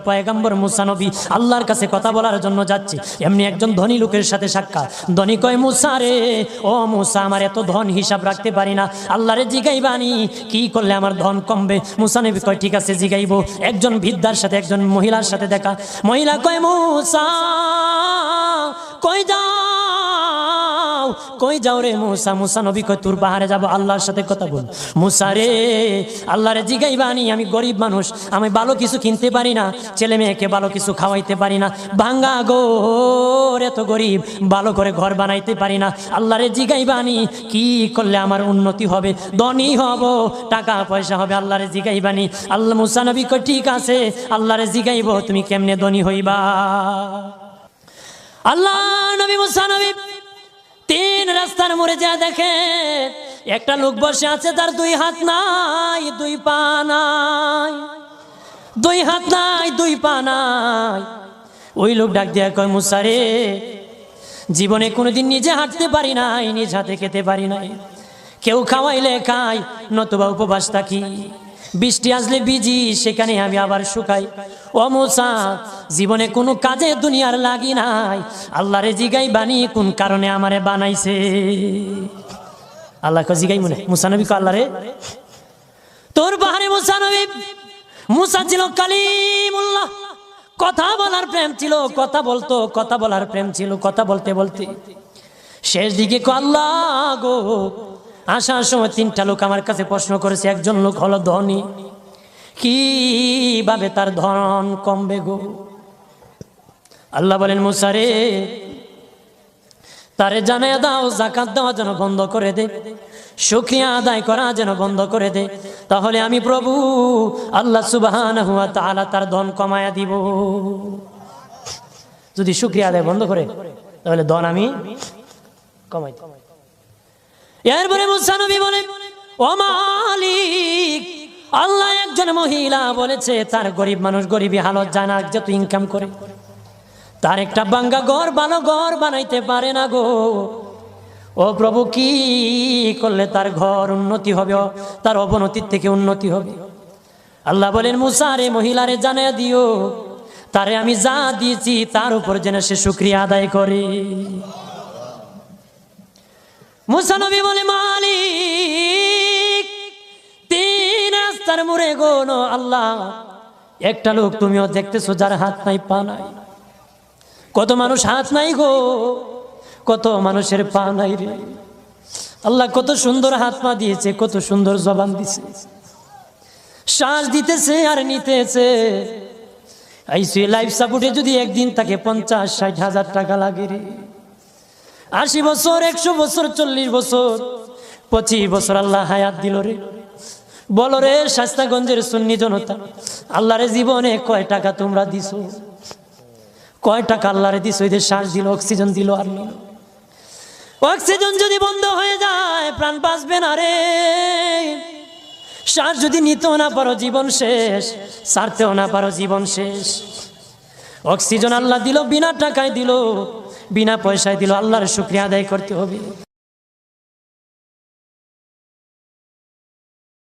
পয়গম্বর মুসা নবী আল্লাহর কাছে কথা বলার জন্য যাচ্ছে, এমনি একজন ধনী লোকের সাথে সাক্ষাৎ। ধনী কয়, মুসা রে, ও মুসা, আমার এত ধন হিসাব রাখতে পারি না, আল্লাহরে জিগাইবানি কি করলে আমার ধন কমবে? মুসা নবী কয়, ঠিক আছে জিগাইবো। একজন বৃদ্ধার সাথে একজন মহিলার সাথে দেখা। মহিলা কয়, মুসা কই যাও, কই যাও রে মুসা? মুসা নবী কয়, তোর পাহাড়ে যাব, আল্লাহর সাথে কথা বল। মুসা রে, আল্লাহরে জিগাইবানি, আমি গরিব মানুষ, আমি ভালো কিছু কিনতে পারি না, ছেলে মেয়েকে ভালো কিছু খাওয়াইতে পারি না, ভাঙ্গা ঘর, এত গরিব, ভালো করে ঘর বানাইতে পারি না, আল্লাহরে জিগাইবানি কি করলে আমার উন্নতি হবে, ধনী হব, টাকা পয়সা হবে, আল্লাহরে জিগাইবানি। আল্লাহ মুসা নবী কয়, ঠিক আছে, আল্লাহরে জিগাইব, তুমি কেমনে ধনী হইবা? আল্লাহ নবী মুসা নবী তিন রাস্তার মোড়ে যা দেখে একটা লোক বসে আছে, তার দুই হাত নাই, দুই পা নাই, দুই হাত নাই, দুই পা নাই। ওই লোক ডাক দিয়া কয়, মুসা রে, জীবনে কোনোদিন নিজে হাঁটতে পারি নাই, নিজ হাতে খেতে পারি নাই, কেউ খাওয়াইলে খাই, নতুবা উপবাস থাকি, বৃষ্টি আসলে ভিজি, সেখানে আমি আবার শুকাই। ও মুসা, জীবনে কোনো কাজে দুনিয়ার লাগি নাই, আল্লাহরে জিগাই বানি কোন কারণে আমারে বানাইছে? আল্লাহ জিগাই মনে মুসা নবী কয়, আল্লাহরে তোর পাহাড়ে মুসা নবী, মুসা ছিল কালিমুল্লাহ, কথা বলার প্রেম ছিল, কথা বলতো, কথা বলার প্রেম ছিল, কথা বলতে বলতে শেষ দিকে কয়, আল্লাহ গো, আসার সময় তিনটা লোক আমার কাছে প্রশ্ন করেছে, একজন লোক হলো ধনী, কিভাবে তার ধন কমবে গো? আল্লাহ বলেন, মুসা রে, তারে জানায়া দাও যাকাত দেওয়া যেন বন্ধ করে দে, শুকরিয়া আদায় করা যেন বন্ধ করে দে, তাহলে আমি প্রভু আল্লাহ সুবহানাহু ওয়া তাআলা তার ধন কমায়া দিব। যদি শুকরিয়া আদায় বন্ধ করে, তাহলে ধন আমি কমাই দেব। এরপরে মুসা নবী বলে, ও মালিক, আল্লাহ একজন মহিলা বলেছে তার গরিব মানুষ গরিবী হালত জানা, যত ইনকাম করে তার একটা ভাঙ্গা ঘর, ভালো ঘর বানাইতে পারে না গো। ও প্রভু, কি করলে তার ঘর উন্নতি হবে, তার অবনতির থেকে উন্নতি হবে? আল্লাহ বলেন, মুসা রে, মহিলারে জানাইয়া দিও, তারে আমি যা দিয়েছি তার উপর যেন সে শুকরিয়া আদায় করে। মুসা নবী বলে, মালিক, তিন রাস্তার মোড়ে গো আল্লাহ, একটা লোক তুমিও দেখতেছো যার হাত নাই, পা নাই। কত মানুষ হাত নাই গো, কত মানুষের পা নাই রে। আল্লাহ কত সুন্দর হাত পা দিয়েছে, কত সুন্দর জবান দিছে, শ্বাস দিতেছে আর নিতেছে। আইসিইউ লাইফ সাপোর্টে যদি একদিন তাকে 50-60 হাজার টাকা লাগে রে। 80 বছর, 100 বছর, 40 বছর, 25 বছর আল্লাহ হায়াত দিল রে। বলো রে শাস্তাগঞ্জের সুন্নি জনতা, আল্লাহরে জীবনে কয় টাকা তোমরা দিছো? কয় টাকা আল্লাহরে দিছো? এদের শ্বাস দিল, অক্সিজেন দিল আর নিল। অক্সিজেন যদি বন্ধ হয়ে যায় প্রাণ বাঁচবে না রে। শ্বাস যদি নিতেও না পারো জীবন শেষ, ছাড়তেও না পারো জীবন শেষ। অক্সিজেন আল্লাহ দিল, বিনা টাকায় দিল, বিনা পয়সায় দিল, আল্লাহর শুকরিয়া আদায় করতে হবে।